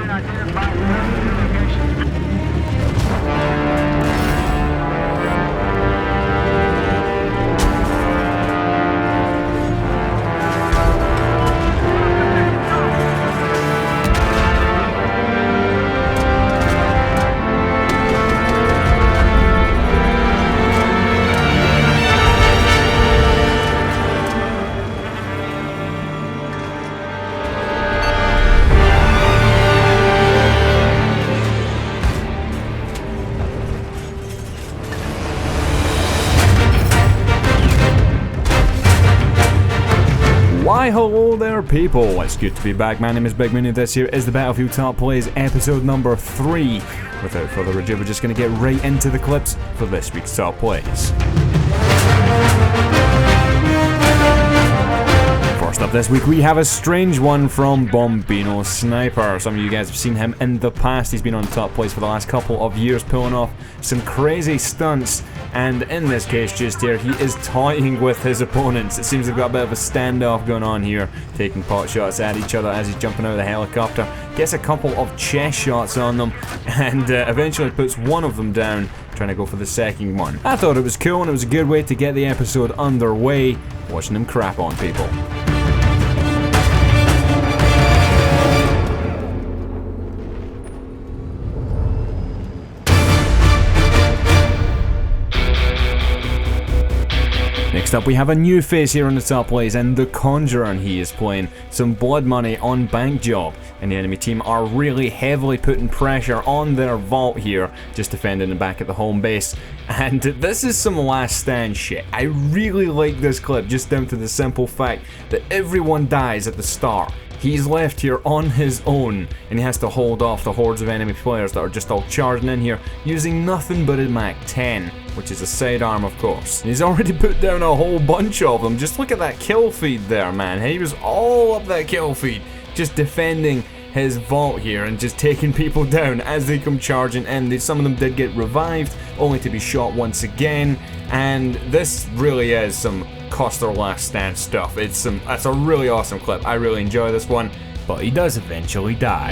been identified. Location. Why hello there people, it's good to be back. My name is Big Mooney. This here is the Battlefield Top Plays episode number 3. Without further ado, we're just going to get right into the clips for this week's Top Plays. First up this week we have a strange one from Bombino Sniper. Some of you guys have seen him in the past. He's been on Top Plays for the last couple of years, pulling off some crazy stunts, and in this case just here he is toying with his opponents. It seems they've got a bit of a standoff going on here, taking pot shots at each other as he's jumping out of the helicopter. Gets a couple of chest shots on them and eventually puts one of them down, trying to go for the second one. I thought it was cool and it was a good way to get the episode underway, watching him crap on people. Next up we have a new face here on the Top Plays, and The Conjurer, and he is playing some blood money on bank job, and the enemy team are really heavily putting pressure on their vault here, just defending the back at the home base. And this is some last stand shit. I really like this clip, just down to the simple fact that everyone dies at the start. He's left here on his own, and he has to hold off the hordes of enemy players that are just all charging in here, using nothing but a Mac-10, which is a sidearm of course. And he's already put down a whole bunch of them. Just look at that kill feed there, man. He was all up that kill feed, just defending his vault here and just taking people down as they come charging in. Some of them did get revived, only to be shot once again, and this really is some cost their last stand stuff. It's a really awesome clip. I really enjoy this one, but he does eventually die.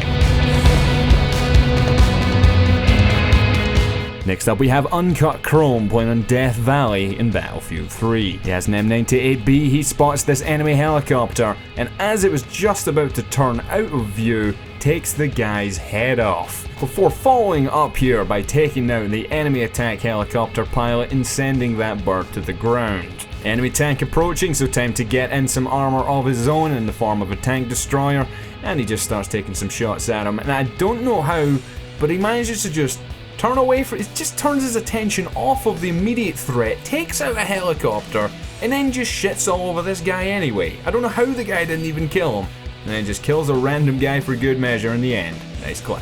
Next up we have Uncut Chrome playing on Death Valley in Battlefield 3. He has an M98B, he spots this enemy helicopter, and as it was just about to turn out of view, takes the guy's head off, before following up here by taking out the enemy attack helicopter pilot and sending that bird to the ground. Enemy tank approaching, so time to get in some armor of his own in the form of a tank destroyer, and he just starts taking some shots at him, and I don't know how, but he manages to just turn away from it, just turns his attention off of the immediate threat, takes out a helicopter, and then just shits all over this guy anyway. I don't know how the guy didn't even kill him, and then just kills a random guy for good measure in the end. Nice clip.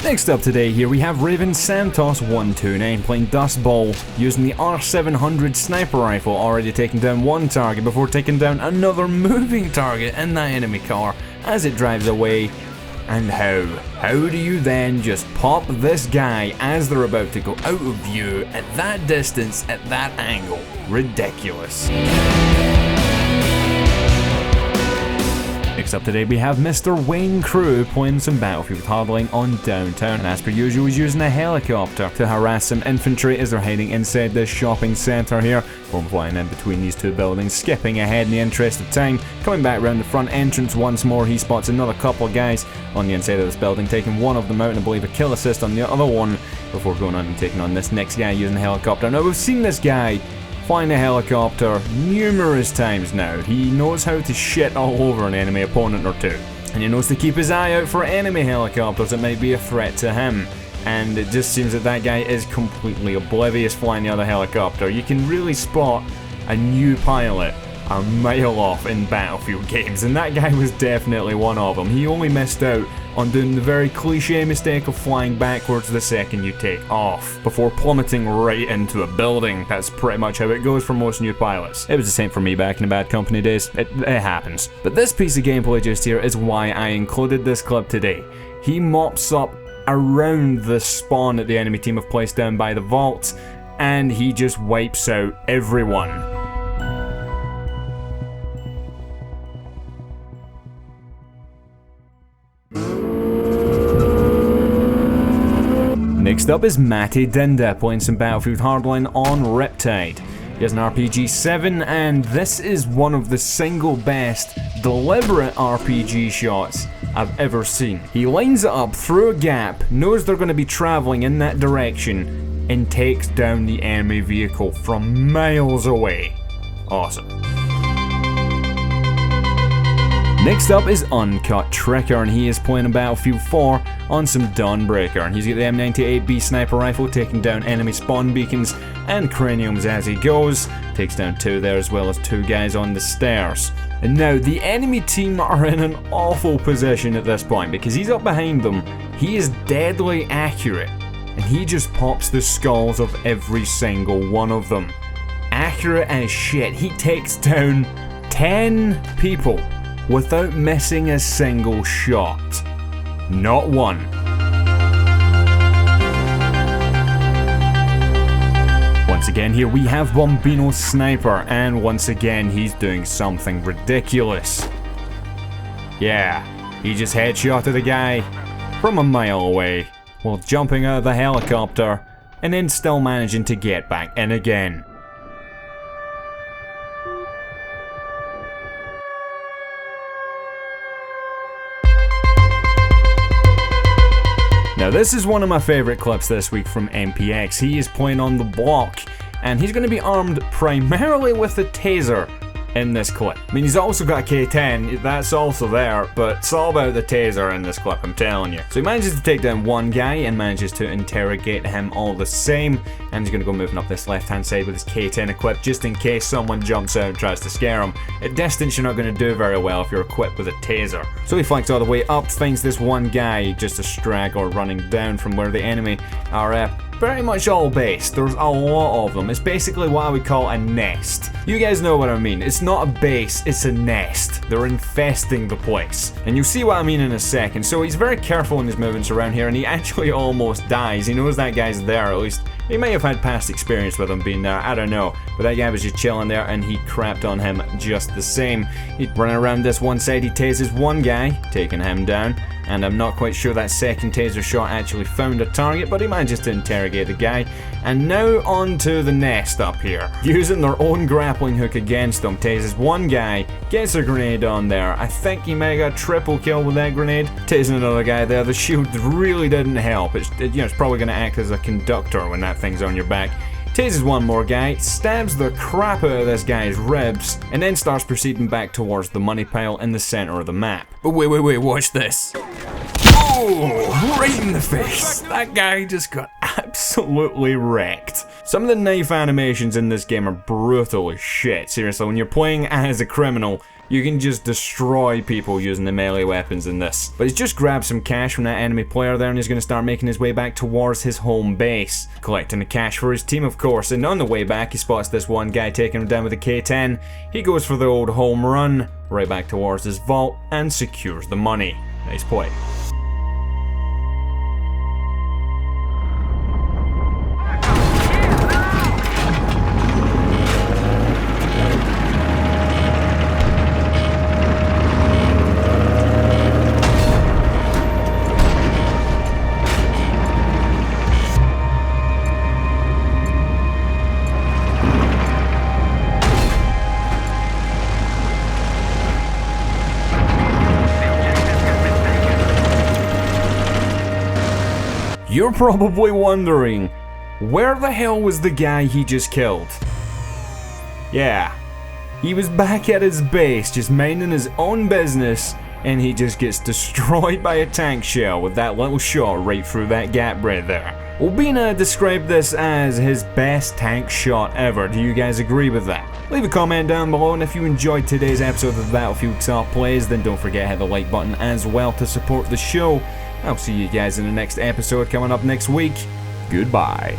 Next up today here we have Raven Santos 129 playing Dust Bowl, using the R700 sniper rifle, already taking down one target before taking down another moving target in that enemy car as it drives away. And how do you then just pop this guy as they're about to go out of view at that distance, at that angle? Ridiculous. Next up today we have Mr. Wayne Crew playing some Battlefield Hardline on downtown, and as per usual he's using a helicopter to harass some infantry as they're hiding inside this shopping centre here. From flying in between these two buildings, skipping ahead in the interest of time, coming back around the front entrance once more, he spots another couple of guys on the inside of this building, taking one of them out and I believe a kill assist on the other one, before going on and taking on this next guy using a helicopter. Now we've seen this guy flying a helicopter numerous times now. He knows how to shit all over an enemy opponent or two, and he knows to keep his eye out for enemy helicopters that might be a threat to him. And it just seems that that guy is completely oblivious flying the other helicopter. You can really spot a new pilot a mile off in Battlefield games, and that guy was definitely one of them. He only missed out on doing the very cliche mistake of flying backwards the second you take off, before plummeting right into a building. That's pretty much how it goes for most new pilots. It was the same for me back in the Bad Company days. It happens. But this piece of gameplay just here is why I included this clip today. He mops up around the spawn that the enemy team have placed down by the vault, and he just wipes out everyone. Next up is Mattydinda playing some Battlefield Hardline on Riptide. He has an RPG-7 and this is one of the single best deliberate RPG shots I've ever seen. He lines it up through a gap, knows they're going to be traveling in that direction, and takes down the enemy vehicle from miles away. Awesome. Next up is Uncut Tricker, and he is playing on Battlefield 4 on some Dawnbreaker, and he's got the M98B sniper rifle taking down enemy spawn beacons and craniums as he goes. Takes down 2 there as well as 2 guys on the stairs. And now the enemy team are in an awful position at this point because he's up behind them. He is deadly accurate and he just pops the skulls of every single one of them. Accurate as shit. He takes down 10 people without missing a single shot. Not one. Once again here we have Bombino's sniper, and once again he's doing something ridiculous. Yeah, he just headshotted a guy from a mile away while jumping out of the helicopter and then still managing to get back in again. Now this is one of my favourite clips this week from MPX. He is playing on the block and he's going to be armed primarily with a taser in this clip. I mean, he's also got a K10, that's also there, but it's all about the taser in this clip, I'm telling you. So he manages to take down one guy and manages to interrogate him all the same, and he's going to go moving up this left hand side with his K10 equipped just in case someone jumps out and tries to scare him. At distance you're not going to do very well if you're equipped with a taser. So he flanks all the way up, finds this one guy, just a straggler running down from where the enemy are pretty much all based. There's a lot of them. It's basically what I would call a nest. You guys know what I mean. It's not a base, it's a nest. They're infesting the place. And you'll see what I mean in a second. So he's very careful in his movements around here and he actually almost dies. He knows that guy's there, at least. He may have had past experience with him being there, I don't know. But that guy was just chilling there and he crapped on him just the same. He's running around this one side, he tases one guy, taking him down. And I'm not quite sure that second taser shot actually found a target, but he manages to interrogate the guy. And now on to the nest up here. Using their own grappling hook against them, tases one guy, gets a grenade on there. I think he may have got a triple kill with that grenade. Tasing another guy there. The shield really didn't help. It's probably going to act as a conductor when that thing's on your back. Tases one more guy, stabs the crap out of this guy's ribs, and then starts proceeding back towards the money pile in the center of the map. But wait, watch this. Oh, right in the face. That guy just got absolutely wrecked. Some of the knife animations in this game are brutal as shit. Seriously, when you're playing as a criminal, you can just destroy people using the melee weapons in this. But he's just grabbed some cash from that enemy player there and he's going to start making his way back towards his home base. Collecting the cash for his team, of course, and on the way back he spots this one guy taking him down with a K10. He goes for the old home run, right back towards his vault, and secures the money. Nice play. You're probably wondering, where the hell was the guy he just killed? Yeah, he was back at his base just minding his own business and he just gets destroyed by a tank shell with that little shot right through that gap right there. Obina described this as his best tank shot ever. Do you guys agree with that? Leave a comment down below, and if you enjoyed today's episode of Battlefield Top Plays, then don't forget to hit the like button as well to support the show. I'll see you guys in the next episode coming up next week. Goodbye.